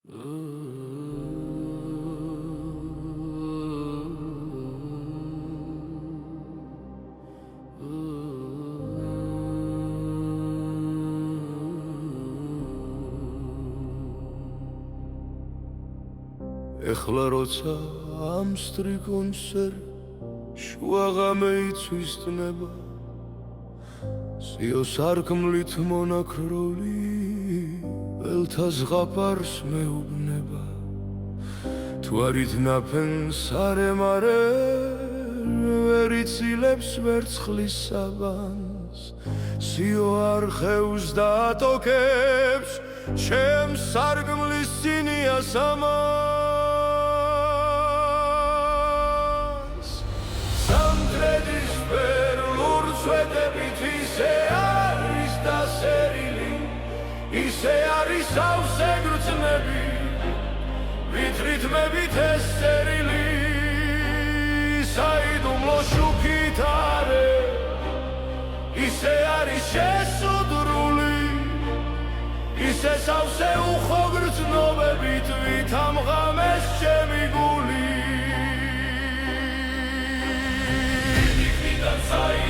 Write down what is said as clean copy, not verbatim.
ეხლა როცა ამ სტრიქონსერ შუაღამე იცვის დნება სიო სარკმლით მონაქროლი ველთა ზღაპარს მეუბნება თუ არით ნაფენს არემარე ვერ იცილებს ვერცხლის საბანს სიო არ ხევს და ატოკებს ჩემს სარკმლის წინიას ამას სამტრედის ლურცვეტებით ისე არის დასერილი ისე არის სავსე გრძნები ვითრითმებით ეს წერილი საიდუმლო შუქით არე ისე არის შესუდრული ისე სავსე უხო გრძნობებით ვითამღამეს ჩემი გული იქიდან საი